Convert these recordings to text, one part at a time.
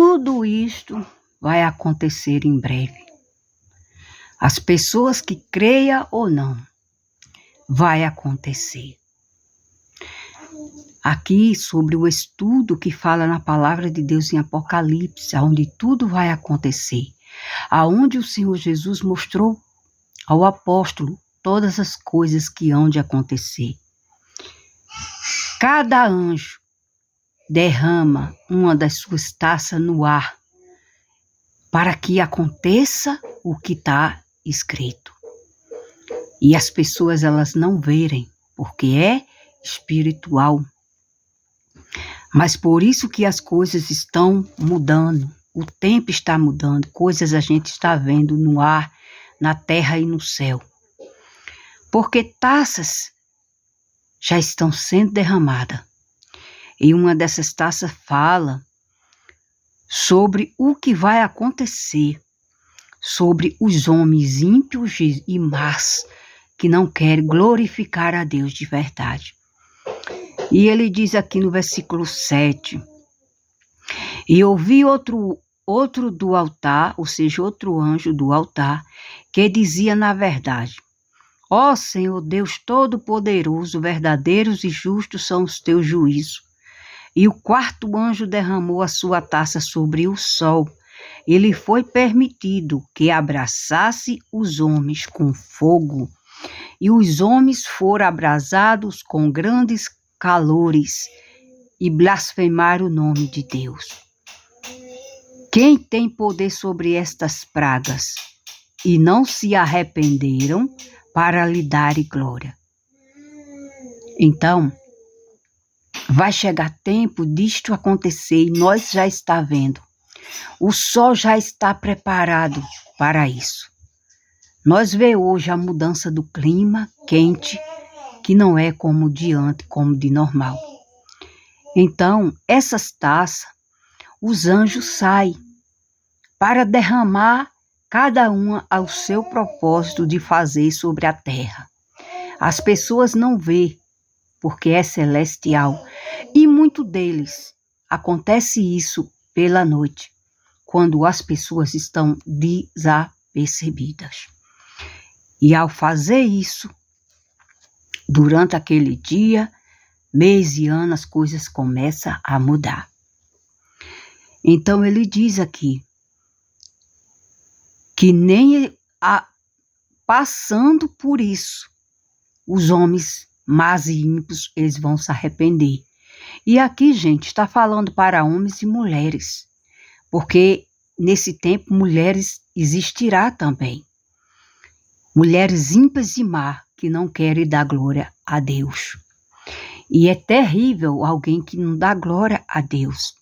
Tudo isto vai acontecer em breve. As pessoas que creiam ou não, vai acontecer. Aqui sobre o estudo que fala na palavra de Deus em Apocalipse, onde tudo vai acontecer, aonde o Senhor Jesus mostrou ao apóstolo todas as coisas que hão de acontecer. Cada anjo derrama uma das suas taças no ar para que aconteça o que está escrito. E as pessoas elas não verem, porque é espiritual. Mas por isso que as coisas estão mudando, o tempo está mudando, coisas a gente está vendo no ar, na terra e no céu. Porque taças já estão sendo derramadas. E uma dessas taças fala sobre o que vai acontecer, sobre os homens ímpios e más que não querem glorificar a Deus de verdade. E ele diz aqui no versículo 7, e ouvi outro do altar, ou seja, outro anjo do altar, que dizia na verdade, ó Senhor Deus Todo-Poderoso, verdadeiros e justos são os teus juízos. E o quarto anjo derramou a sua taça sobre o sol. Ele foi permitido que abraçasse os homens com fogo. E os homens foram abrasados com grandes calores e blasfemaram o nome de Deus. Quem tem poder sobre estas pragas? E não se arrependeram para lhe dar glória. Então, vai chegar tempo disto acontecer e nós já está vendo. O sol já está preparado para isso. Nós vemos hoje a mudança do clima quente, que não é como de antes, como de normal. Então, essas taças, os anjos saem para derramar cada uma ao seu propósito de fazer sobre a terra. As pessoas não vê, porque é celestial. E muito deles acontece isso pela noite, quando as pessoas estão desapercebidas. E ao fazer isso, durante aquele dia, mês e ano, as coisas começam a mudar. Então ele diz aqui, que nem passando por isso, os homens más e ímpios, eles vão se arrepender. E aqui, gente, está falando para homens e mulheres, porque nesse tempo mulheres existirá também. Mulheres ímpias e má que não querem dar glória a Deus. E é terrível alguém que não dá glória a Deus.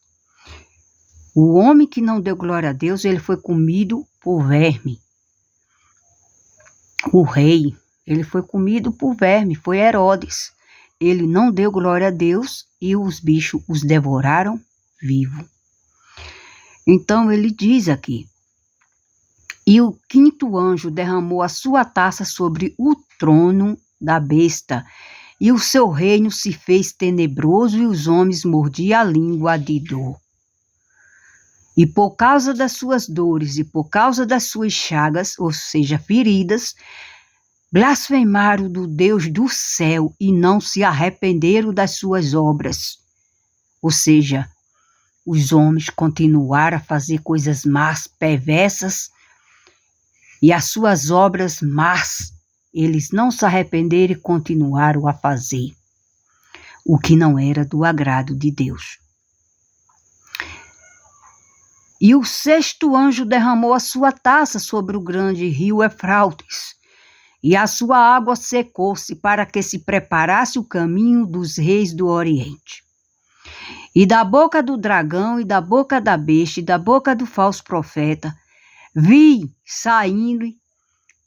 O homem que não deu glória a Deus, ele foi comido por verme. O rei, ele foi comido por verme, foi Herodes. Ele não deu glória a Deus e os bichos os devoraram vivo. Então ele diz aqui, e o quinto anjo derramou a sua taça sobre o trono da besta, e o seu reino se fez tenebroso e os homens mordiam a língua de dor. E por causa das suas dores e por causa das suas chagas, ou seja, feridas, blasfemaram do Deus do céu e não se arrependeram das suas obras. Ou seja, os homens continuaram a fazer coisas más, perversas, e as suas obras más, eles não se arrependeram e continuaram a fazer o que não era do agrado de Deus. E o sexto anjo derramou a sua taça sobre o grande rio Eufrates, e a sua água secou-se para que se preparasse o caminho dos reis do Oriente. E da boca do dragão, e da boca da besta, e da boca do falso profeta, vi saindo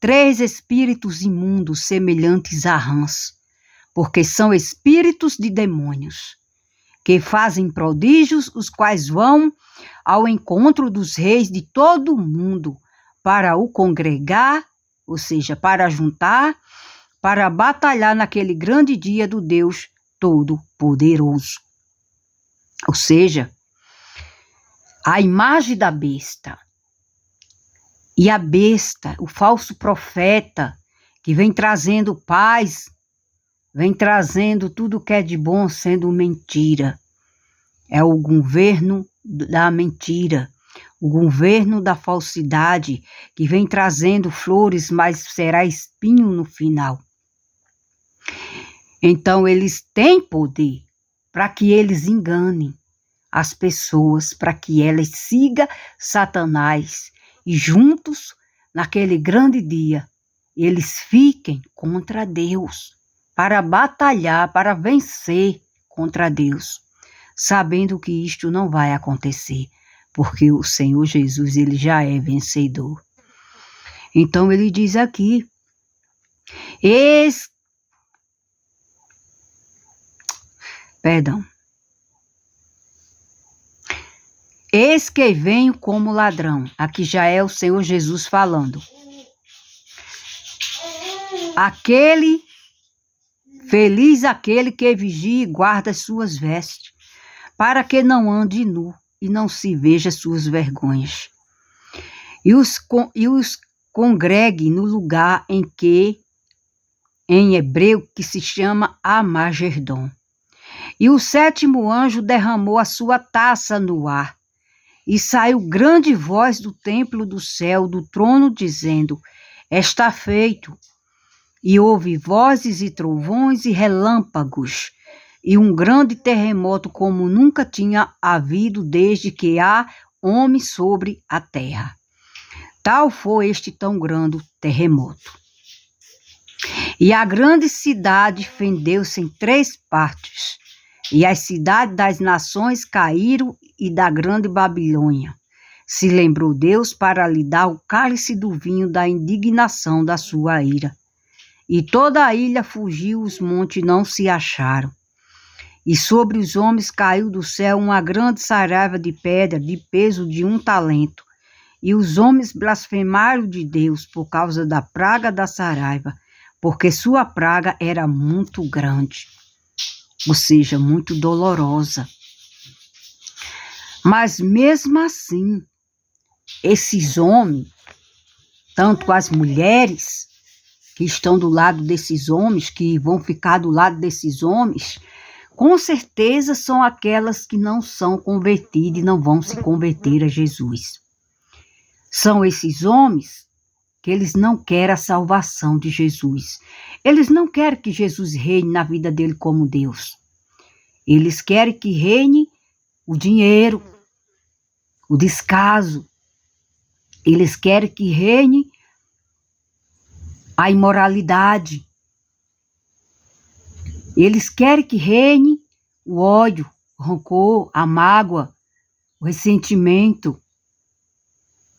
3 espíritos imundos semelhantes a rãs, porque são espíritos de demônios, que fazem prodígios, os quais vão ao encontro dos reis de todo o mundo, para o congregar, ou seja, para juntar, para batalhar naquele grande dia do Deus Todo-Poderoso. Ou seja, a imagem da besta. E a besta, o falso profeta, que vem trazendo paz, vem trazendo tudo que é de bom sendo mentira. É o governo da mentira, o governo da falsidade, que vem trazendo flores, mas será espinho no final. Então, eles têm poder para que eles enganem as pessoas, para que elas sigam Satanás e juntos, naquele grande dia, eles fiquem contra Deus, para batalhar, para vencer contra Deus, sabendo que isto não vai acontecer, porque o Senhor Jesus, ele já é vencedor. Então, ele diz aqui, eis que venho como ladrão. Aqui já é o Senhor Jesus falando. Feliz aquele que vigia e guarda as suas vestes, para que não ande nu e não se veja suas vergonhas. E os congregue no lugar em hebreu, que se chama Amagerdon. E o 7º anjo derramou a sua taça no ar, e saiu grande voz do templo do céu, do trono, dizendo: está feito. E houve vozes e trovões e relâmpagos, e um grande terremoto como nunca tinha havido desde que há homem sobre a terra. Tal foi este tão grande terremoto. E a grande cidade fendeu-se em 3 partes, e as cidades das nações caíram, e da grande Babilônia se lembrou Deus para lhe dar o cálice do vinho da indignação da sua ira. E toda a ilha fugiu, os montes não se acharam. E sobre os homens caiu do céu uma grande saraiva de pedra, de peso de 1 talento. E os homens blasfemaram de Deus por causa da praga da saraiva, porque sua praga era muito grande, ou seja, muito dolorosa. Mas mesmo assim, esses homens, tanto as mulheres que estão do lado desses homens, que vão ficar do lado desses homens, com certeza são aquelas que não são convertidas e não vão se converter a Jesus. São esses homens que eles não querem a salvação de Jesus. Eles não querem que Jesus reine na vida dele como Deus. Eles querem que reine o dinheiro, o descaso. Eles querem que reine a imoralidade. Eles querem que reine o ódio, o rancor, a mágoa, o ressentimento.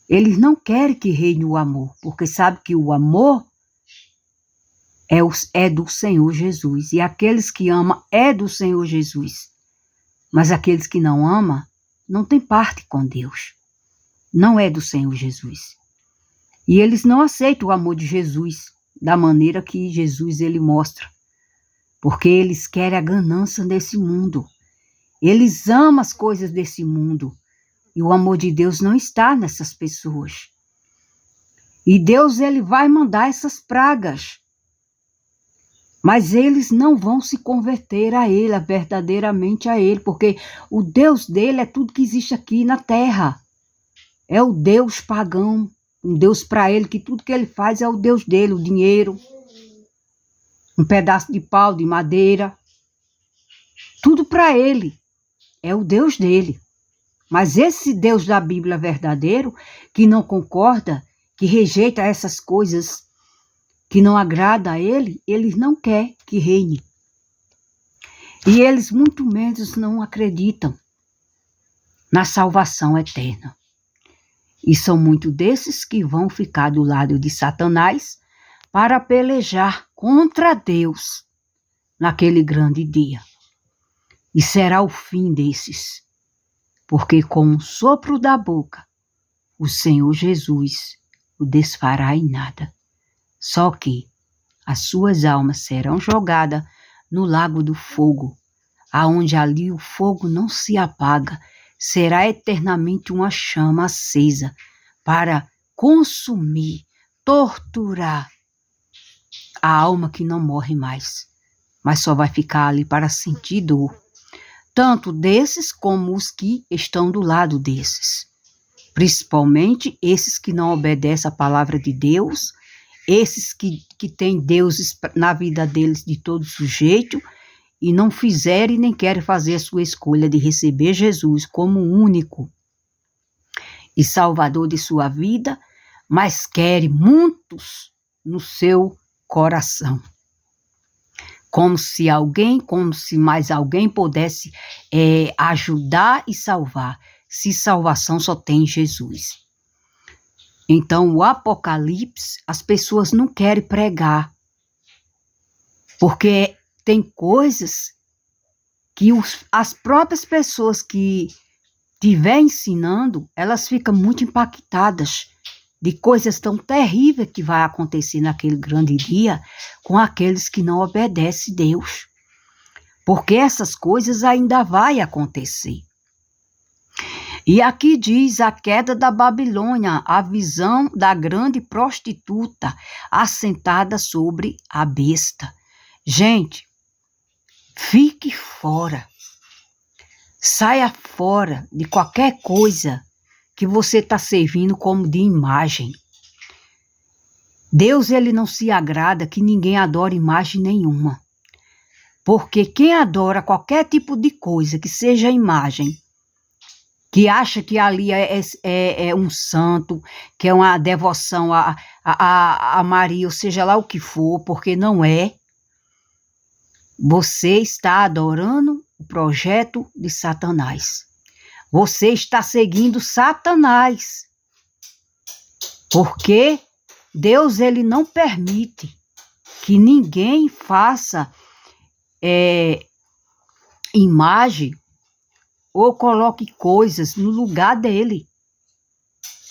Eles não querem que reine o amor, porque sabem que o amor é do Senhor Jesus. E aqueles que amam é do Senhor Jesus. Mas aqueles que não amam, não têm parte com Deus. Não é do Senhor Jesus. E eles não aceitam o amor de Jesus da maneira que Jesus ele mostra. Porque eles querem a ganância desse mundo. Eles amam as coisas desse mundo. E o amor de Deus não está nessas pessoas. E Deus ele vai mandar essas pragas. Mas eles não vão se converter a ele, verdadeiramente a ele, porque o Deus dele é tudo que existe aqui na terra. É o Deus pagão, um Deus para ele, que tudo que ele faz é o Deus dele, o dinheiro, um pedaço de pau, de madeira, tudo para ele, é o Deus dele. Mas esse Deus da Bíblia verdadeiro, que não concorda, que rejeita essas coisas, que não agrada a ele, eles não quer que reine. E eles muito menos não acreditam na salvação eterna. E são muitos desses que vão ficar do lado de Satanás para pelejar contra Deus naquele grande dia. E será o fim desses, porque com o sopro da boca, o Senhor Jesus o desfará em nada. Só que as suas almas serão jogadas no lago do fogo, aonde ali o fogo não se apaga, será eternamente uma chama acesa para consumir, torturar a alma que não morre mais, mas só vai ficar ali para sentir dor, tanto desses como os que estão do lado desses, principalmente esses que não obedecem à palavra de Deus, esses que têm deuses na vida deles de todo sujeito e não fizeram e nem querem fazer a sua escolha de receber Jesus como único e salvador de sua vida, mas querem muitos no seu coração. Como se mais alguém pudesse ajudar e salvar, se salvação só tem Jesus. Então, o Apocalipse, as pessoas não querem pregar, porque tem coisas que as próprias pessoas que estiver ensinando, elas ficam muito impactadas de coisas tão terríveis que vai acontecer naquele grande dia com aqueles que não obedecem a Deus. Porque essas coisas ainda vai acontecer. E aqui diz a queda da Babilônia, a visão da grande prostituta assentada sobre a besta. Gente, fique fora. Saia fora de qualquer coisa que você está servindo como de imagem. Deus, ele não se agrada que ninguém adore imagem nenhuma. Porque quem adora qualquer tipo de coisa que seja imagem, que acha que ali é um santo, que é uma devoção a Maria, ou seja lá o que for, porque não é, você está adorando o projeto de Satanás. Você está seguindo Satanás. Porque Deus, ele não permite que ninguém faça imagem ou coloque coisas no lugar dele.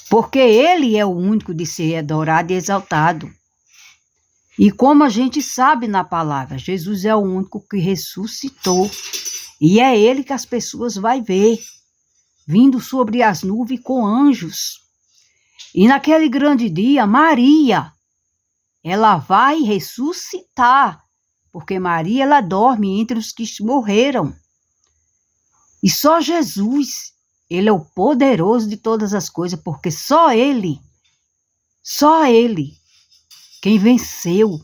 Porque ele é o único de ser adorado e exaltado. E como a gente sabe na palavra, Jesus é o único que ressuscitou. E é ele que as pessoas vão ver, vindo sobre as nuvens com anjos. E naquele grande dia, Maria, ela vai ressuscitar, porque Maria, ela dorme entre os que morreram. E só Jesus, ele é o poderoso de todas as coisas, porque só ele, quem venceu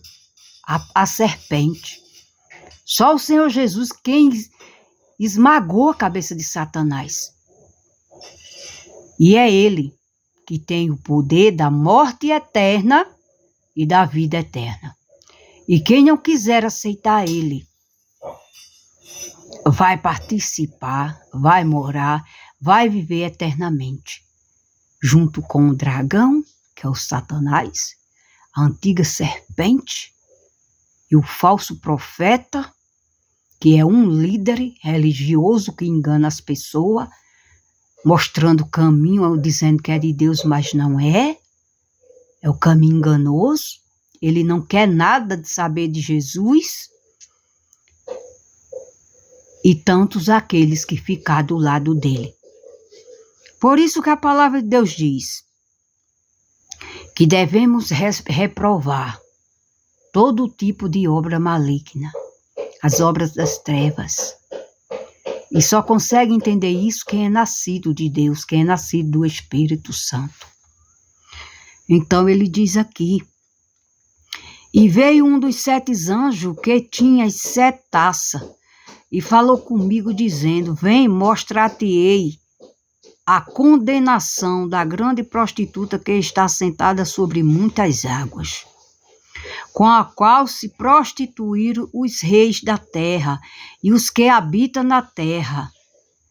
a serpente. Só o Senhor Jesus quem esmagou a cabeça de Satanás. E é ele que tem o poder da morte eterna e da vida eterna. E quem não quiser aceitar ele, vai participar, vai morar, vai viver eternamente, junto com o dragão, que é o Satanás, a antiga serpente e o falso profeta, que é um líder religioso que engana as pessoas, mostrando o caminho, dizendo que é de Deus, mas não é. É o caminho enganoso. Ele não quer nada de saber de Jesus. E tantos aqueles que ficam do lado dele. Por isso que a palavra de Deus diz que devemos reprovar todo tipo de obra maligna, as obras das trevas. E só consegue entender isso quem é nascido de Deus, quem é nascido do Espírito Santo. Então ele diz aqui: e veio um dos 7 anjos que tinha as 7 taças, e falou comigo dizendo: vem, mostrar-te-ei a condenação da grande prostituta que está sentada sobre muitas águas, com a qual se prostituíram os reis da terra e os que habitam na terra,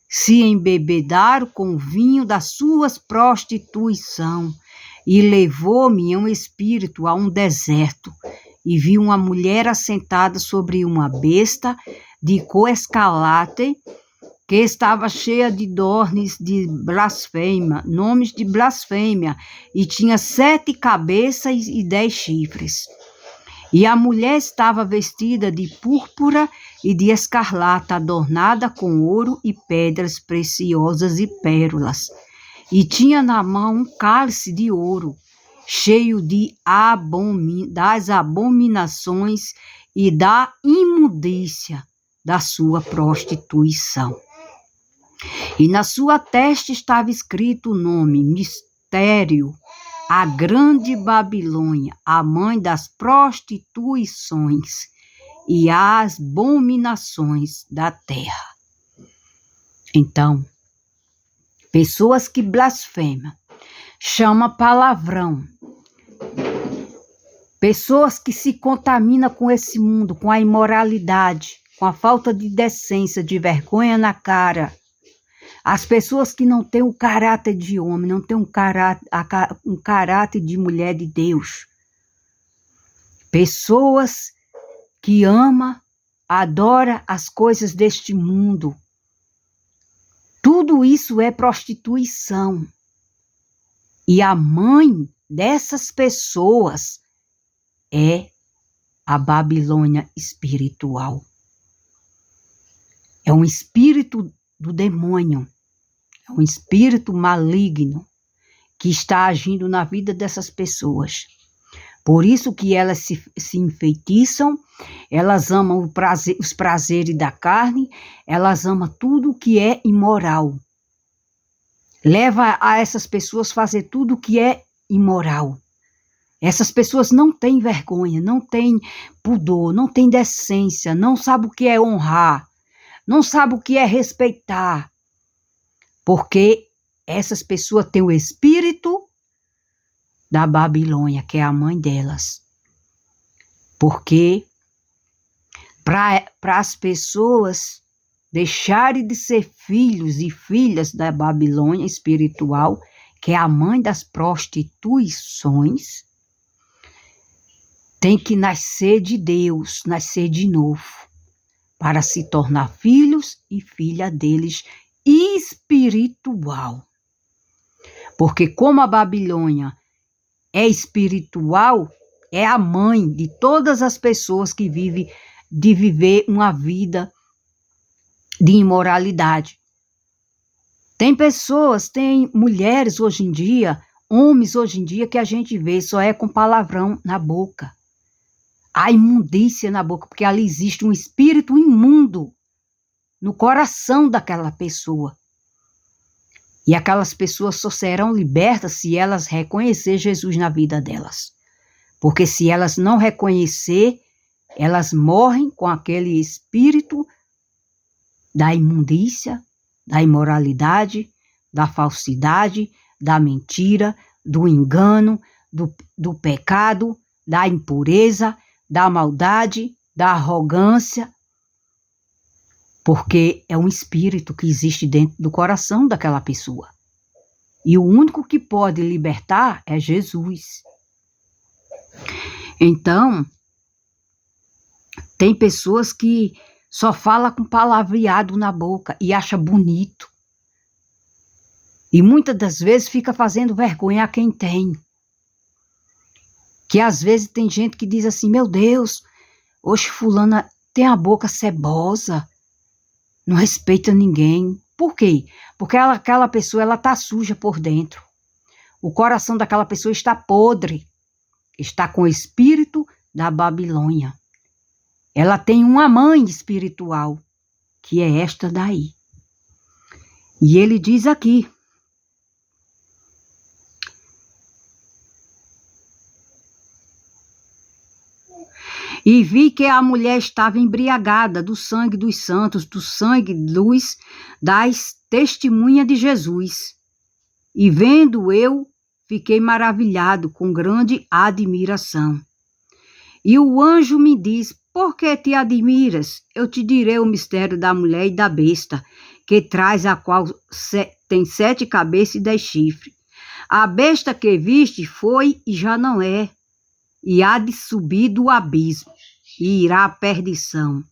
se embebedaram com o vinho da sua prostituição, e levou-me em um espírito a um deserto, e vi uma mulher assentada sobre uma besta de cor escarlate, que estava cheia de nomes de blasfêmia, e tinha 7 cabeças e 10 chifres. E a mulher estava vestida de púrpura e de escarlata, adornada com ouro e pedras preciosas e pérolas. E tinha na mão um cálice de ouro, cheio das abominações e da imundícia da sua prostituição. E na sua testa estava escrito o nome, Mistério, a grande Babilônia, a mãe das prostituições e as abominações da terra. Então, pessoas que blasfemam, chamam palavrão, pessoas que se contaminam com esse mundo, com a imoralidade, com a falta de decência, de vergonha na cara, as pessoas que não têm o caráter de homem, não têm um caráter de mulher de Deus. Pessoas que amam, adoram as coisas deste mundo. Tudo isso é prostituição. E a mãe dessas pessoas é a Babilônia espiritual. É um espírito do demônio. É um espírito maligno que está agindo na vida dessas pessoas. Por isso que elas se enfeitiçam, elas amam os prazeres da carne, elas amam tudo que é imoral. Leva a essas pessoas a fazer tudo que é imoral. Essas pessoas não têm vergonha, não têm pudor, não têm decência, não sabem o que é honrar, não sabem o que é respeitar. Porque essas pessoas têm o espírito da Babilônia, que é a mãe delas. Porque para as pessoas deixarem de ser filhos e filhas da Babilônia espiritual, que é a mãe das prostituições, tem que nascer de Deus, nascer de novo, para se tornar filhos e filha deles espiritual. Porque como a Babilônia é espiritual, é a mãe de todas as pessoas que vivem de viver uma vida de imoralidade. Tem pessoas, tem mulheres hoje em dia, homens hoje em dia que a gente vê só é com palavrão na boca. A imundícia na boca, porque ali existe um espírito imundo no coração daquela pessoa. E aquelas pessoas só serão libertas se elas reconhecerem Jesus na vida delas. Porque se elas não reconhecer, elas morrem com aquele espírito da imundícia, da imoralidade, da falsidade, da mentira, do engano, do pecado, da impureza, da maldade, da arrogância, porque é um espírito que existe dentro do coração daquela pessoa. E o único que pode libertar é Jesus. Então, tem pessoas que só falam com palavreado na boca e acha bonito. E muitas das vezes fica fazendo vergonha a quem tem. Que às vezes tem gente que diz assim, meu Deus, hoje fulana tem a boca cebosa, não respeita ninguém. Por quê? Porque aquela pessoa está suja por dentro. O coração daquela pessoa está podre, está com o espírito da Babilônia. Ela tem uma mãe espiritual, que é esta daí. E ele diz aqui, e vi que a mulher estava embriagada do sangue dos santos, do sangue das testemunhas de Jesus. E vendo eu, fiquei maravilhado com grande admiração. E o anjo me diz, por que te admiras? Eu te direi o mistério da mulher e da besta, que traz a qual tem 7 cabeças e 10 chifres. A besta que viste foi e já não é, e há de subir do abismo, e irá à perdição.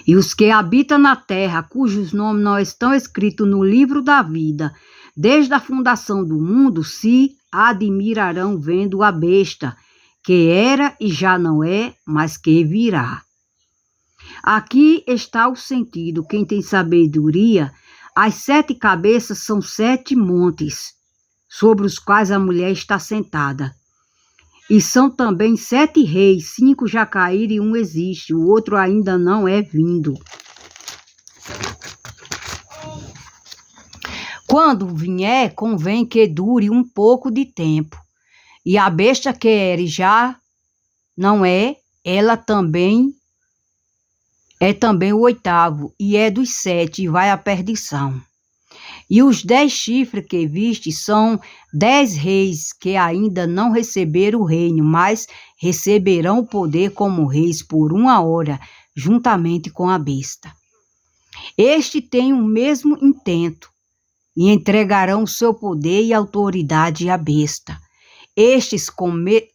E os que habitam na terra, cujos nomes não estão escritos no livro da vida, desde a fundação do mundo, se admirarão vendo a besta, que era e já não é, mas que virá. Aqui está o sentido. Quem tem sabedoria, as 7 cabeças são 7 montes, sobre os quais a mulher está sentada. E são também 7 reis, 5 já caíram e 1 existe, o outro ainda não é vindo. Quando vier, convém que dure um pouco de tempo. E a besta que era e já não é, ela também é também o 8º, e é dos 7, e vai à perdição. E os 10 chifres que viste são 10 reis que ainda não receberam o reino, mas receberão o poder como reis por 1 hora, juntamente com a besta. Este tem o mesmo intento, e entregarão o seu poder e autoridade à besta. Estes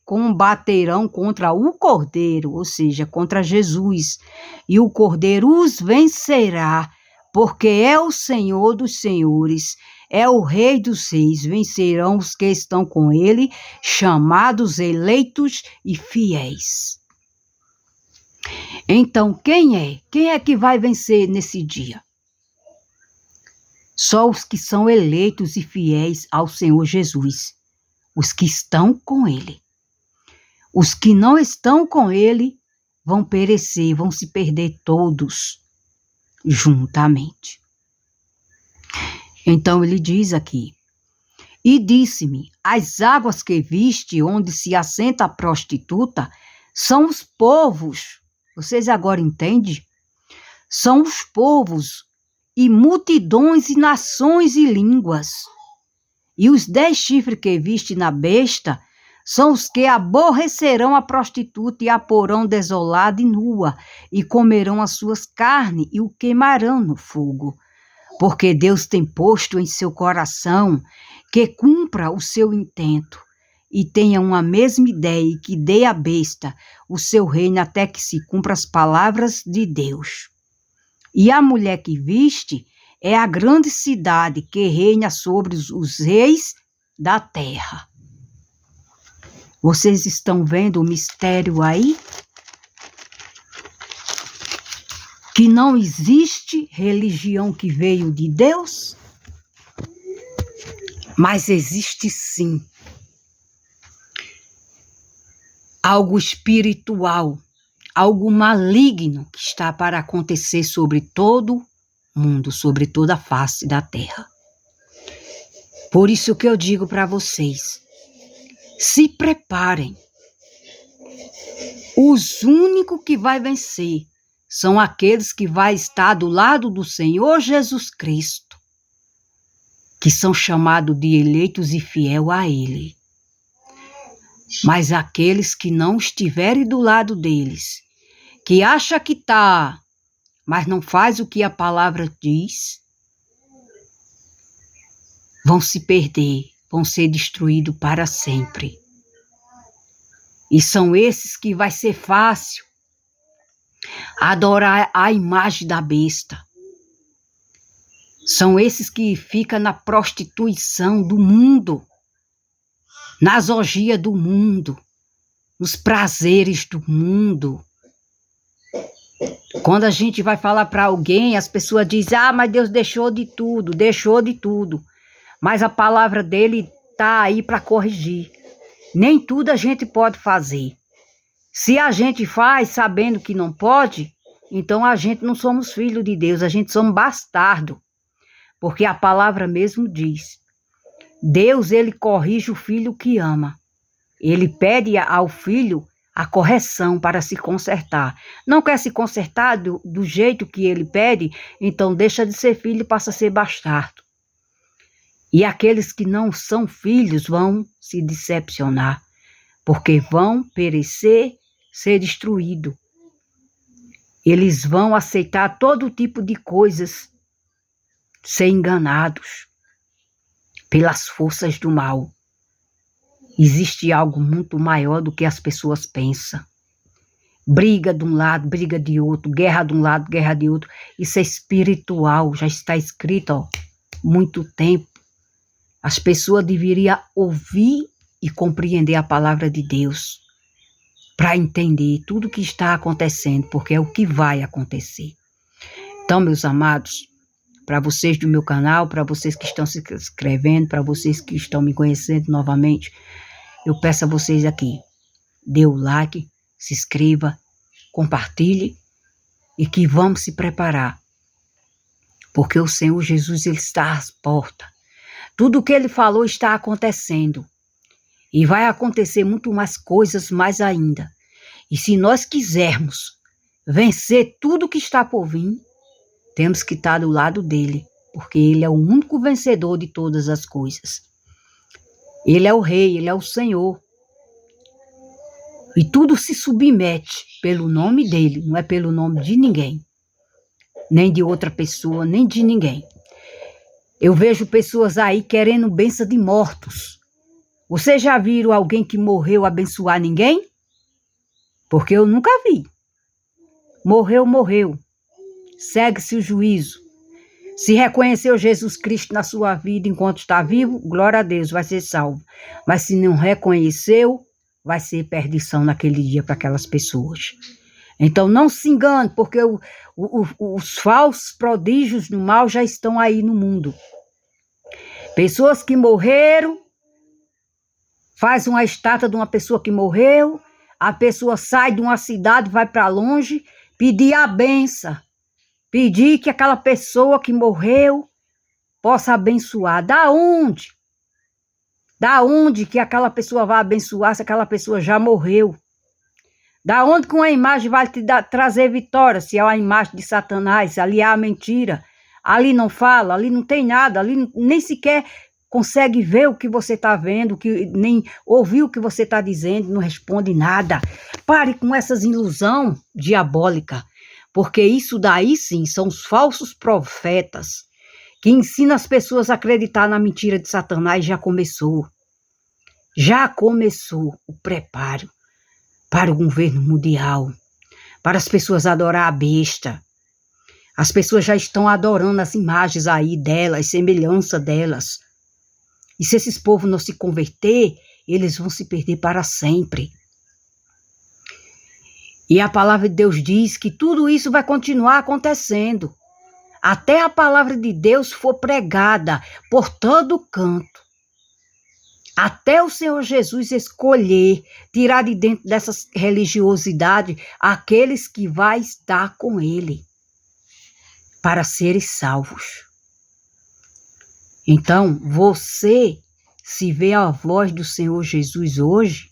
combaterão contra o Cordeiro, ou seja, contra Jesus, e o Cordeiro os vencerá, porque é o Senhor dos senhores, é o Rei dos reis. Vencerão os que estão com ele, chamados, eleitos e fiéis. Então, quem é? Quem é que vai vencer nesse dia? Só os que são eleitos e fiéis ao Senhor Jesus. Os que estão com ele. Os que não estão com ele vão perecer, vão se perder todos juntamente. Então ele diz aqui: e disse-me, as águas que viste onde se assenta a prostituta são os povos. Vocês agora entendem? São os povos e multidões e nações e línguas. E os 10 chifres que viste na besta são os que aborrecerão a prostituta e a porão desolada e nua, e comerão as suas carnes e o queimarão no fogo. Porque Deus tem posto em seu coração que cumpra o seu intento, e tenha uma mesma ideia, e que dê à besta o seu reino até que se cumpra as palavras de Deus. E a mulher que viste é a grande cidade que reina sobre os reis da terra. Vocês estão vendo o mistério aí? Que não existe religião que veio de Deus, mas existe sim algo espiritual, algo maligno que está para acontecer sobre todo mundo, sobre toda a face da terra. Por isso que eu digo para vocês, se preparem. Os únicos que vai vencer são aqueles que vai estar do lado do Senhor Jesus Cristo, que são chamados de eleitos e fiel a Ele. Mas aqueles que não estiverem do lado deles, que acha que está, mas não faz o que a palavra diz, vão se perder, vão ser destruídos para sempre. E são esses que vai ser fácil adorar a imagem da besta. São esses que ficam na prostituição do mundo, nas orgias do mundo, nos prazeres do mundo. Quando a gente vai falar para alguém, as pessoas dizem, mas Deus deixou de tudo. Mas a palavra dele está aí para corrigir. Nem tudo a gente pode fazer. Se a gente faz sabendo que não pode, então a gente não somos filhos de Deus, a gente somos bastardo. Porque a palavra mesmo diz, Deus, ele corrige o filho que ama. Ele pede ao filho a correção para se consertar. Não quer se consertar do jeito que ele pede, então deixa de ser filho e passa a ser bastardo. E aqueles que não são filhos vão se decepcionar, porque vão perecer, ser destruídos. Eles vão aceitar todo tipo de coisas, ser enganados pelas forças do mal. Existe algo muito maior do que as pessoas pensam. Briga de um lado, briga de outro, guerra de um lado, guerra de outro. Isso é espiritual, já está escrito há muito tempo. As pessoas deveriam ouvir e compreender a palavra de Deus. para entender tudo o que está acontecendo, porque é o que vai acontecer. Então, meus amados, para vocês do meu canal, para vocês que estão se inscrevendo, para vocês que estão me conhecendo novamente, eu peço a vocês aqui, dê o like, se inscreva, compartilhe e que vamos se preparar. Porque o Senhor Jesus, Ele está às portas. Tudo o que Ele falou está acontecendo. E vai acontecer muito mais coisas mais ainda. E se nós quisermos vencer tudo que está por vir, temos que estar do lado dele, porque ele é o único vencedor de todas as coisas. Ele é o rei, ele é o Senhor. E tudo se submete pelo nome dele, não é pelo nome de ninguém. Nem de outra pessoa, nem de ninguém. Eu vejo pessoas aí querendo bênção de mortos. Vocês já viram alguém que morreu abençoar ninguém? Porque eu nunca vi. Morreu, morreu. Segue-se o juízo. Se reconheceu Jesus Cristo na sua vida enquanto está vivo, glória a Deus, vai ser salvo. Mas se não reconheceu, vai ser perdição naquele dia para aquelas pessoas. Então não se engane, porque os falsos prodígios do mal já estão aí no mundo. Pessoas que morreram, faz uma estátua de uma pessoa que morreu, a pessoa sai de uma cidade, vai para longe, pedir a benção. Pedir que aquela pessoa que morreu possa abençoar. Da onde? Da onde que aquela pessoa vai abençoar se aquela pessoa já morreu? Da onde que uma imagem vai te trazer vitória se é uma imagem de Satanás? Ali há a mentira. Ali não fala, ali não tem nada, ali nem sequer consegue ver o que você está vendo, nem ouvir o que você está dizendo, não responde nada. Pare com essas ilusões diabólicas. Porque isso daí sim são os falsos profetas que ensinam as pessoas a acreditar na mentira de Satanás. Já começou o preparo para o governo mundial, para as pessoas adorar a besta. As pessoas já estão adorando as imagens aí delas, semelhança delas. E se esses povos não se converter, eles vão se perder para sempre. E a palavra de Deus diz que tudo isso vai continuar acontecendo. Até a palavra de Deus for pregada por todo canto. Até o Senhor Jesus escolher, tirar de dentro dessa religiosidade aqueles que vai estar com ele. Para serem salvos. Então, você, se vê a voz do Senhor Jesus hoje,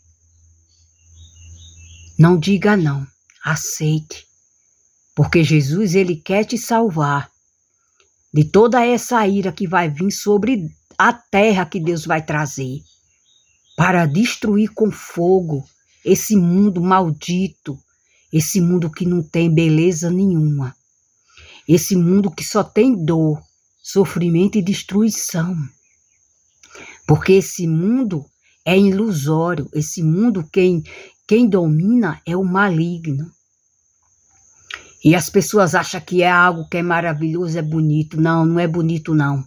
não diga não, aceite, porque Jesus, ele quer te salvar de toda essa ira que vai vir sobre a terra que Deus vai trazer, para destruir com fogo esse mundo maldito, esse mundo que não tem beleza nenhuma, esse mundo que só tem dor, sofrimento e destruição, porque esse mundo é ilusório, esse mundo quem domina é o maligno. E as pessoas acham que é algo que é maravilhoso, é bonito. Não, não é bonito não.